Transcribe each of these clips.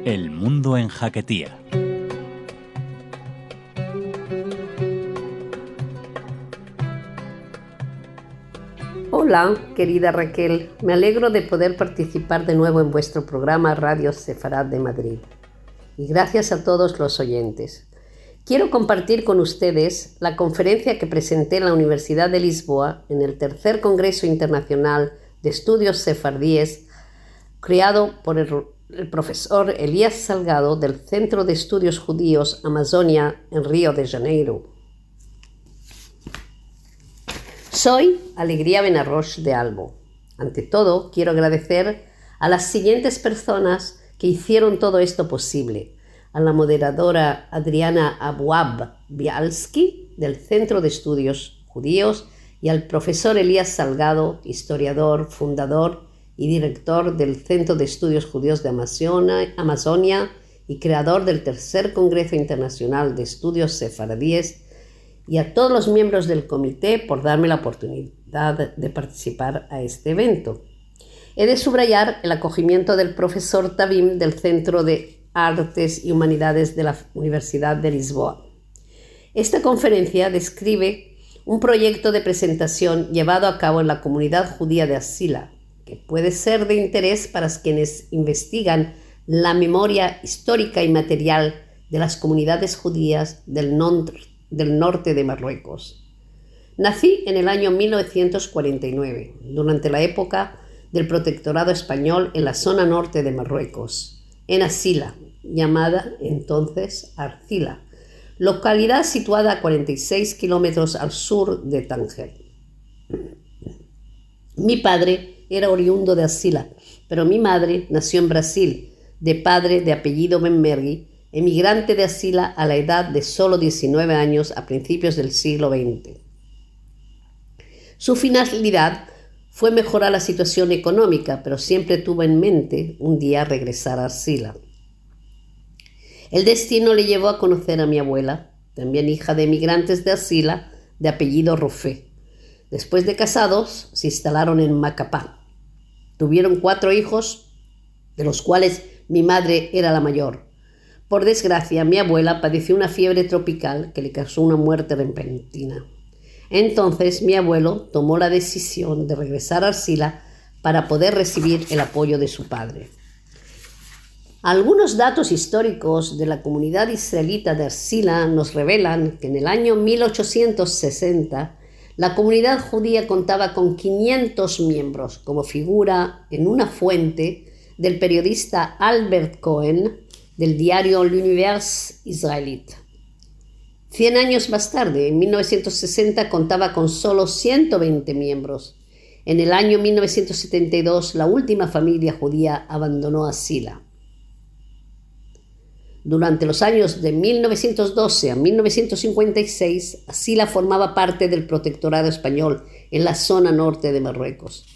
El mundo en Jaquetía. Hola, querida Raquel. Me alegro de poder participar de nuevo en vuestro programa Radio Sefarad de Madrid. Y gracias a todos los oyentes. Quiero compartir con ustedes la conferencia que presenté en la Universidad de Lisboa en el tercer Congreso Internacional de Estudios Sefardíes, creado por el profesor Elías Salgado del Centro de Estudios Judíos Amazonia en Río de Janeiro. Soy Alegría Benarroch de Albo. Ante todo, quiero agradecer a las siguientes personas que hicieron todo esto posible. A la moderadora Adriana Abuab Bialski del Centro de Estudios Judíos y al profesor Elías Salgado, historiador, fundador y director del Centro de Estudios Judíos de Amazonia y creador del tercer Congreso Internacional de Estudios Sefardíes, y a todos los miembros del comité por darme la oportunidad de participar a este evento. He de subrayar el acogimiento del profesor Tabim del Centro de Artes y Humanidades de la Universidad de Lisboa. Esta conferencia describe un proyecto de presentación llevado a cabo en la comunidad judía de Asila, que puede ser de interés para quienes investigan la memoria histórica y material de las comunidades judías del norte de Marruecos. Nací en el año 1949, durante la época del protectorado español en la zona norte de Marruecos, en Asila, llamada entonces Arcila, localidad situada a 46 kilómetros al sur de Tánger. Mi padre era oriundo de Asila, pero mi madre nació en Brasil, de padre de apellido Benmergui, emigrante de Asila a la edad de solo 19 años a principios del siglo XX. Su finalidad fue mejorar la situación económica, pero siempre tuvo en mente un día regresar a Asila. El destino le llevó a conocer a mi abuela, también hija de emigrantes de Asila, de apellido Rofé. Después de casados, se instalaron en Macapá. Tuvieron 4 hijos, de los cuales mi madre era la mayor. Por desgracia, mi abuela padeció una fiebre tropical que le causó una muerte repentina. Entonces, mi abuelo tomó la decisión de regresar a Arcila para poder recibir el apoyo de su padre. Algunos datos históricos de la comunidad israelita de Arcila nos revelan que en el año 1860 la comunidad judía contaba con 500 miembros, como figura en una fuente del periodista Albert Cohen del diario L'Univers israélite. 100 años más tarde, en 1960, contaba con solo 120 miembros. En el año 1972, la última familia judía abandonó Asila. Durante los años de 1912 a 1956, Asila formaba parte del protectorado español en la zona norte de Marruecos.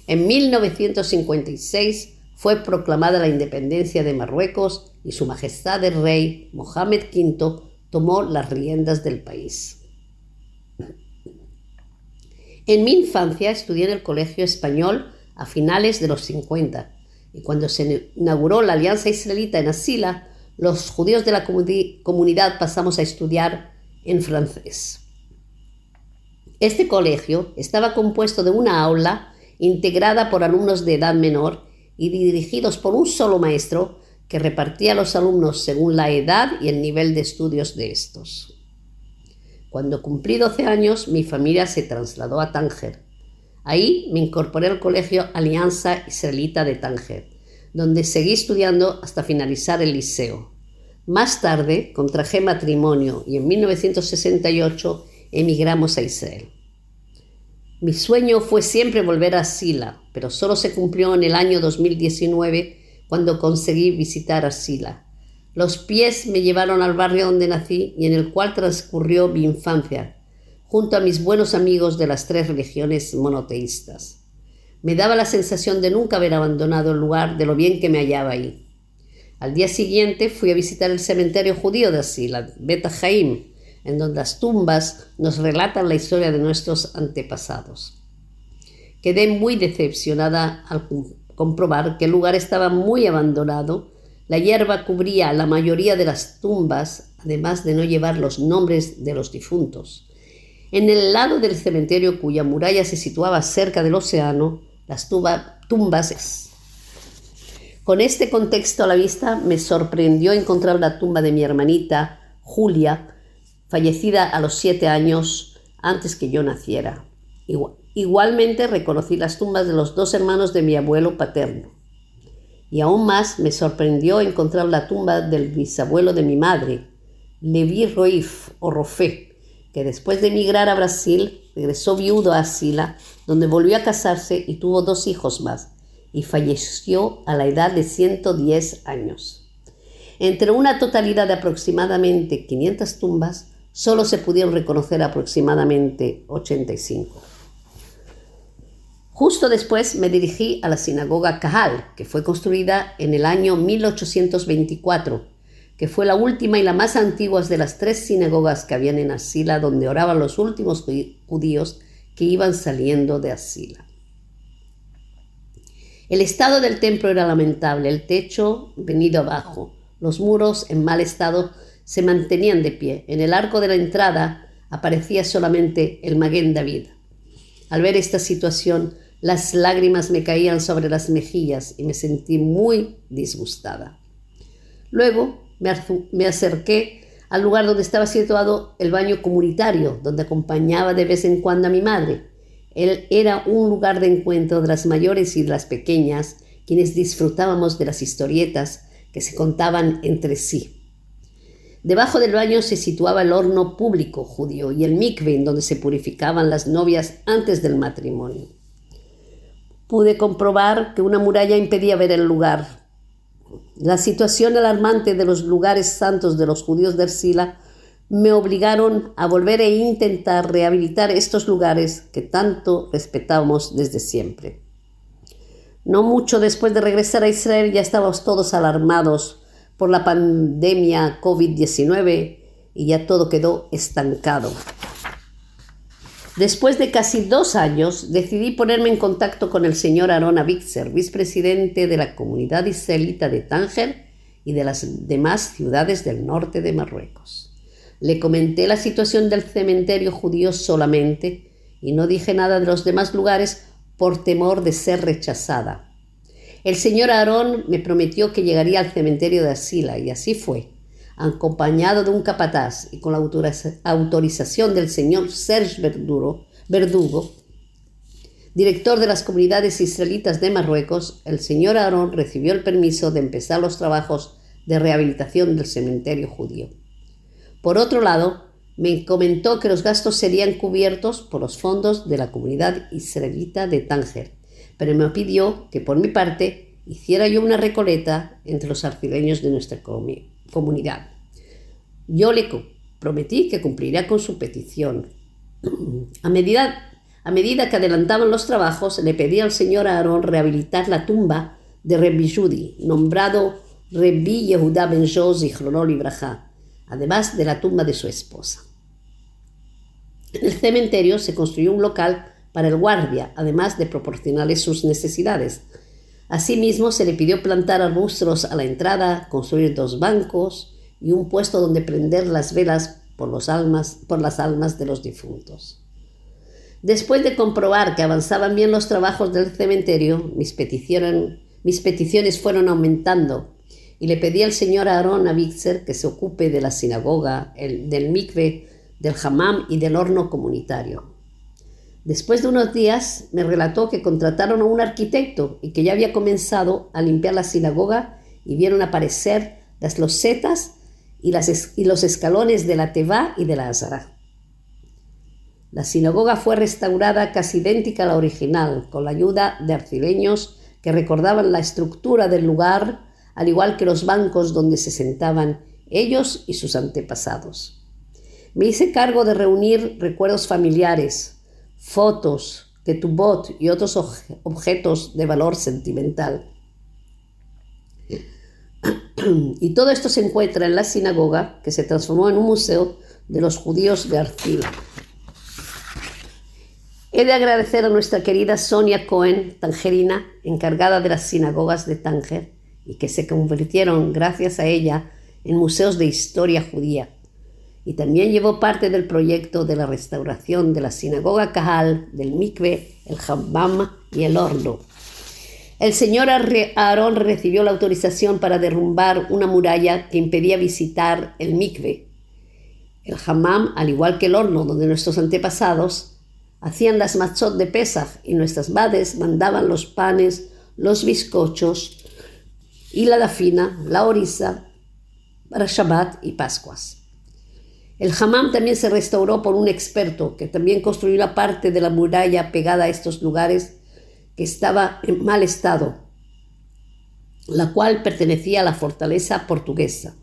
En 1956 fue proclamada la independencia de Marruecos y Su Majestad el Rey Mohamed V tomó las riendas del país. En mi infancia estudié en el Colegio Español a finales de los 50 y cuando se inauguró la Alianza Israelita en Asila, los judíos de la comunidad pasamos a estudiar en francés. Este colegio estaba compuesto de una aula integrada por alumnos de edad menor y dirigidos por un solo maestro que repartía a los alumnos según la edad y el nivel de estudios de estos. Cuando cumplí 12 años, mi familia se trasladó a Tánger. Ahí me incorporé al Colegio Alianza Israelita de Tánger, donde seguí estudiando hasta finalizar el liceo. Más tarde contraje matrimonio y en 1968 emigramos a Israel. Mi sueño fue siempre volver a Asila, pero solo se cumplió en el año 2019 cuando conseguí visitar Asila. Los pies me llevaron al barrio donde nací y en el cual transcurrió mi infancia, junto a mis buenos amigos de las 3 religiones monoteístas. Me daba la sensación de nunca haber abandonado el lugar de lo bien que me hallaba ahí. Al día siguiente fui a visitar el cementerio judío de Asila, Bet Haim, en donde las tumbas nos relatan la historia de nuestros antepasados. Quedé muy decepcionada al comprobar que el lugar estaba muy abandonado, La hierba cubría la mayoría de las tumbas, además de no llevar los nombres de los difuntos. En el lado del cementerio, cuya muralla se situaba cerca del océano, las tumbas. Con este contexto a la vista, me sorprendió encontrar la tumba de mi hermanita, Julia, fallecida a los 7 años antes que yo naciera. Igualmente reconocí las tumbas de los 2 hermanos de mi abuelo paterno. Y aún más me sorprendió encontrar la tumba del bisabuelo de mi madre, Levi Roif o Rofé, que después de emigrar a Brasil regresó viudo a Sila, donde volvió a casarse y tuvo 2 hijos más, y falleció a la edad de 110 años. Entre una totalidad de aproximadamente 500 tumbas, solo se pudieron reconocer aproximadamente 85. Justo después me dirigí a la sinagoga Kahal, que fue construida en el año 1824, que fue la última y la más antigua de las 3 sinagogas que habían en Asila, donde oraban los últimos judíos que iban saliendo de Asila. El estado del templo era lamentable, el techo venido abajo, los muros en mal estado se mantenían de pie. En el arco de la entrada aparecía solamente el Maguen David. Al ver esta situación, las lágrimas me caían sobre las mejillas y me sentí muy disgustada. Luego me acerqué al lugar donde estaba situado el baño comunitario, donde acompañaba de vez en cuando a mi madre. Él era un lugar de encuentro de las mayores y de las pequeñas, quienes disfrutábamos de las historietas que se contaban entre sí. Debajo del baño se situaba el horno público judío y el mikve, en donde se purificaban las novias antes del matrimonio. Pude comprobar que una muralla impedía ver el lugar. La situación alarmante de los lugares santos de los judíos de Ercila me obligaron a volver e intentar rehabilitar estos lugares que tanto respetábamos desde siempre. No mucho después de regresar a Israel ya estábamos todos alarmados por la pandemia COVID-19 y ya todo quedó estancado. Después de casi 2 años, decidí ponerme en contacto con el señor Aaron Avitzer, vicepresidente de la comunidad israelita de Tánger y de las demás ciudades del norte de Marruecos. Le comenté la situación del cementerio judío solamente y no dije nada de los demás lugares por temor de ser rechazada. El señor Aaron me prometió que llegaría al cementerio de Asila y así fue. Acompañado de un capataz y con la autorización del señor Serge Verdugo, director de las comunidades israelitas de Marruecos, el señor Aaron recibió el permiso de empezar los trabajos de rehabilitación del cementerio judío. Por otro lado, me comentó que los gastos serían cubiertos por los fondos de la comunidad israelita de Tánger, pero me pidió que por mi parte hiciera yo una recolecta entre los arcileños de nuestra comunidad. Yo le prometí que cumpliría con su petición. A medida que adelantaban los trabajos, le pedí al señor Aaron rehabilitar la tumba de Rebbi Yehudi, nombrado Rebbi Yehuda ben Joz Zichrono Libraja, además de la tumba de su esposa. En el cementerio se construyó un local para el guardia, además de proporcionarle sus necesidades. Asimismo, se le pidió plantar arbustos a la entrada, construir 2 bancos y un puesto donde prender las velas por las almas de los difuntos. Después de comprobar que avanzaban bien los trabajos del cementerio, mis peticiones fueron aumentando y le pedí al señor Aaron Avitzer que se ocupe de la sinagoga, del mikve, del hammam y del horno comunitario. Después de unos días me relató que contrataron a un arquitecto y que ya había comenzado a limpiar la sinagoga y vieron aparecer las losetas y los escalones de la tevá y de la azara. La sinagoga fue restaurada casi idéntica a la original, con la ayuda de arcileños que recordaban la estructura del lugar, al igual que los bancos donde se sentaban ellos y sus antepasados. Me hice cargo de reunir recuerdos familiares, fotos, ketubot y otros objetos de valor sentimental. Y todo esto se encuentra en la sinagoga, que se transformó en un museo de los judíos de Arcila. He de agradecer a nuestra querida Sonia Cohen, tangerina, encargada de las sinagogas de Tánger, y que se convirtieron, gracias a ella, en museos de historia judía. Y también llevó parte del proyecto de la restauración de la sinagoga Kahal, del mikve, el hammam y el horno. El señor Aarón recibió la autorización para derrumbar una muralla que impedía visitar el mikve. El hammam, al igual que el horno donde nuestros antepasados hacían las matzot de Pesach y nuestras madres mandaban los panes, los bizcochos y la dafina, la orisa, para Shabbat y Pascuas. El hammam también se restauró por un experto que también construyó una parte de la muralla pegada a estos lugares que estaba en mal estado, la cual pertenecía a la fortaleza portuguesa.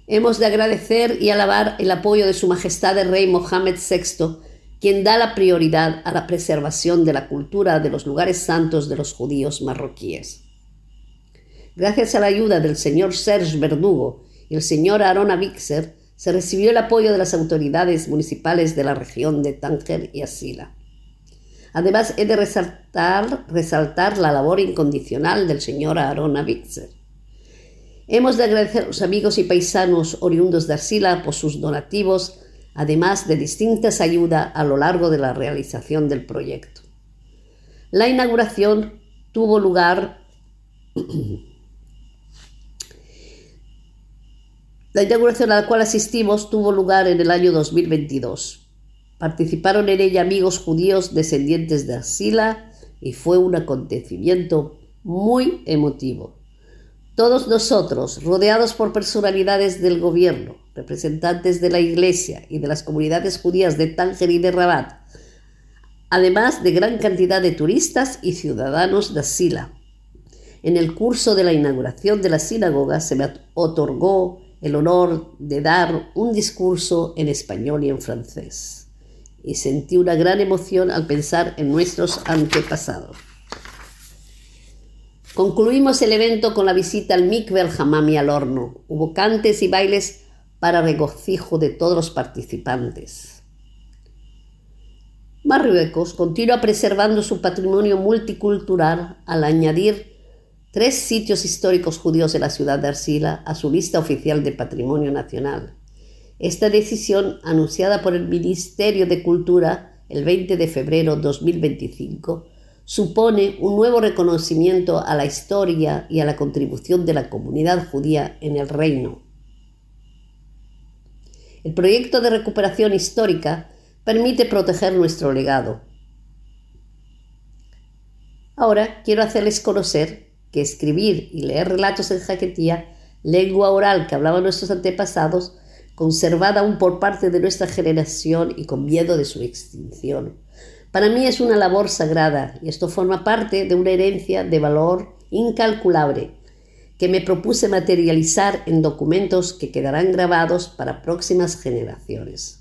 Hemos de agradecer y alabar el apoyo de Su Majestad el Rey Mohammed VI, quien da la prioridad a la preservación de la cultura de los lugares santos de los judíos marroquíes. Gracias a la ayuda del señor Serge Verdugo y el señor Aarón Avixer, se recibió el apoyo de las autoridades municipales de la región de Tánger y Asila. Además, he de resaltar la labor incondicional del señor Aarón Avixer. Hemos de agradecer a los amigos y paisanos oriundos de Arcila por sus donativos, además de distintas ayudas a lo largo de la realización del proyecto. La inauguración tuvo lugar La inauguración a la cual asistimos tuvo lugar en el año 2022. Participaron en ella amigos judíos descendientes de Arcila y fue un acontecimiento muy emotivo. Todos nosotros, rodeados por personalidades del gobierno, representantes de la Iglesia y de las comunidades judías de Tánger y de Rabat, además de gran cantidad de turistas y ciudadanos de Arcila. En el curso de la inauguración de la sinagoga se me otorgó el honor de dar un discurso en español y en francés. Y sentí una gran emoción al pensar en nuestros antepasados. Concluimos el evento con la visita al mikve, al hammam y al horno. Hubo cantes y bailes para regocijo de todos los participantes. Marruecos continúa preservando su patrimonio multicultural al añadir 3 sitios históricos judíos de la ciudad de Arcila a su lista oficial de Patrimonio Nacional. Esta decisión, anunciada por el Ministerio de Cultura el 20 de febrero de 2025, supone un nuevo reconocimiento a la historia y a la contribución de la comunidad judía en el reino. El proyecto de recuperación histórica permite proteger nuestro legado. Ahora quiero hacerles conocer que escribir y leer relatos en jaquetía, lengua oral que hablaban nuestros antepasados, conservada aún por parte de nuestra generación y con miedo de su extinción. Para mí es una labor sagrada y esto forma parte de una herencia de valor incalculable que me propuse materializar en documentos que quedarán grabados para próximas generaciones.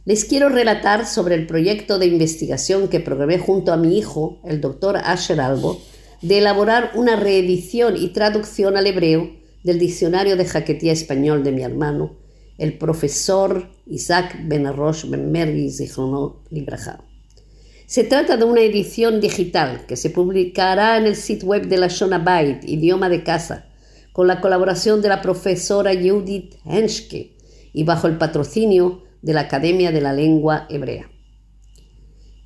Les quiero relatar sobre el proyecto de investigación que programé junto a mi hijo, el doctor Asher Albo, de elaborar una reedición y traducción al hebreo del diccionario de jaquetía español de mi hermano, el profesor Isaac Ben Arosh Ben Mergui Zichrono Libraja. Se trata de una edición digital que se publicará en el sitio web de la Lashon Habayit, idioma de casa, con la colaboración de la profesora Judith Henschke y bajo el patrocinio de la Academia de la Lengua Hebrea.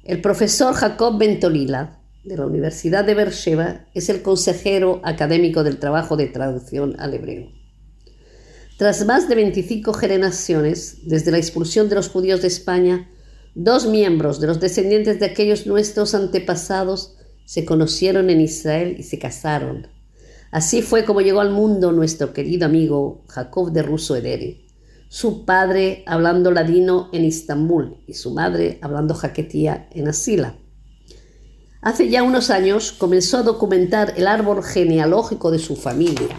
El profesor Jacob Ben Tolila, de la Universidad de Beersheba, es el consejero académico del trabajo de traducción al hebreo. Tras más de 25 generaciones, desde la expulsión de los judíos de España, 2 miembros de los descendientes de aquellos nuestros antepasados se conocieron en Israel y se casaron. Así fue como llegó al mundo nuestro querido amigo Jacob de Russo Ederi, su padre hablando ladino en Istambul y su madre hablando jaquetía en Asila. Hace ya unos años comenzó a documentar el árbol genealógico de su familia.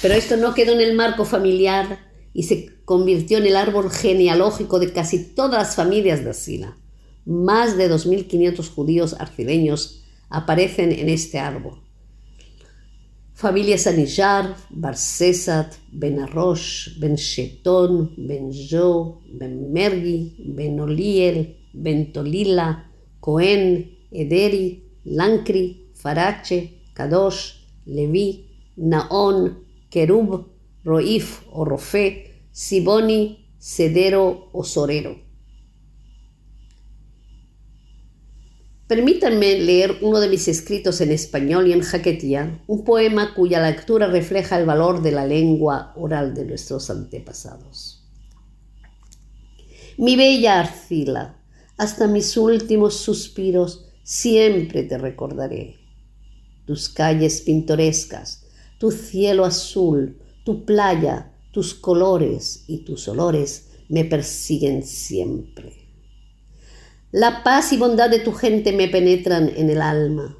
Pero esto no quedó en el marco familiar y se convirtió en el árbol genealógico de casi todas las familias de Asila. Más de 2.500 judíos arcileños aparecen en este árbol. Familias Anillar, Bar Sesat, Ben Arosh, Ben Shetón, Ben Jo, Ben Mergui, Ben Oliel, Ben Tolila, Cohen, Ederi, Lancri, Farache, Kadosh, Leví, Naón, Kerub, Roif o Rofé, Siboni, Cedero o Sorero. Permítanme leer uno de mis escritos en español y en jaquetía, un poema cuya lectura refleja el valor de la lengua oral de nuestros antepasados. Mi bella Arcila, hasta mis últimos suspiros siempre te recordaré. Tus calles pintorescas, tu cielo azul, tu playa, tus colores y tus olores me persiguen siempre. La paz y bondad de tu gente me penetran en el alma.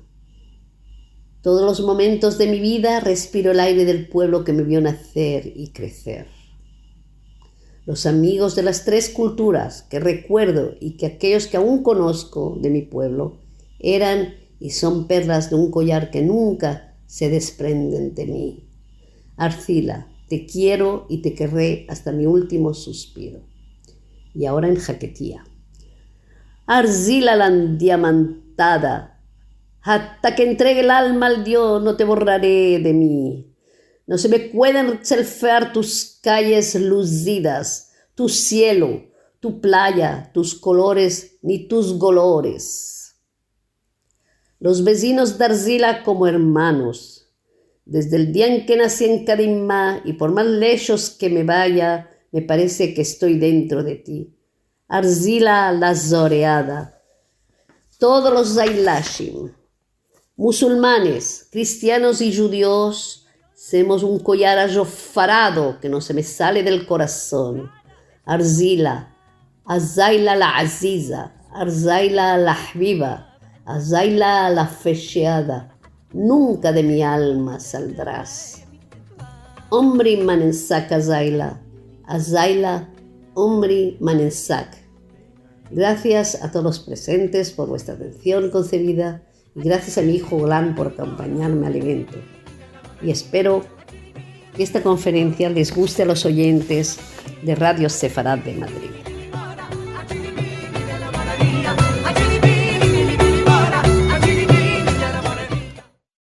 Todos los momentos de mi vida respiro el aire del pueblo que me vio nacer y crecer. Los amigos de las tres culturas que recuerdo y que aquellos que aún conozco de mi pueblo eran y son perlas de un collar que nunca se desprenden de mí. Arcila, te quiero y te querré hasta mi último suspiro. Y ahora en jaquetía. Arcila la diamantada, hasta que entregue el alma al Dios no te borraré de mí. No se me pueden selfear tus calles lucidas, tu cielo, tu playa, tus colores, ni tus golores. Los vecinos de Arcila como hermanos, desde el día en que nací en Cadimá y por más lejos que me vaya, me parece que estoy dentro de ti. Arcila la zoreada, todos los Zailashim, musulmanes, cristianos y judíos, hacemos un collar ajofarado que no se me sale del corazón. Arcila, Azaila la aziza, Arzaila la habiba, Azaila la fecheada, nunca de mi alma saldrás. Omri manensak Azaila, Azaila Omri manensak. Gracias a todos los presentes por vuestra atención concebida y gracias a mi hijo Golan por acompañarme al evento. Y espero que esta conferencia les guste a los oyentes de Radio Sefarad de Madrid.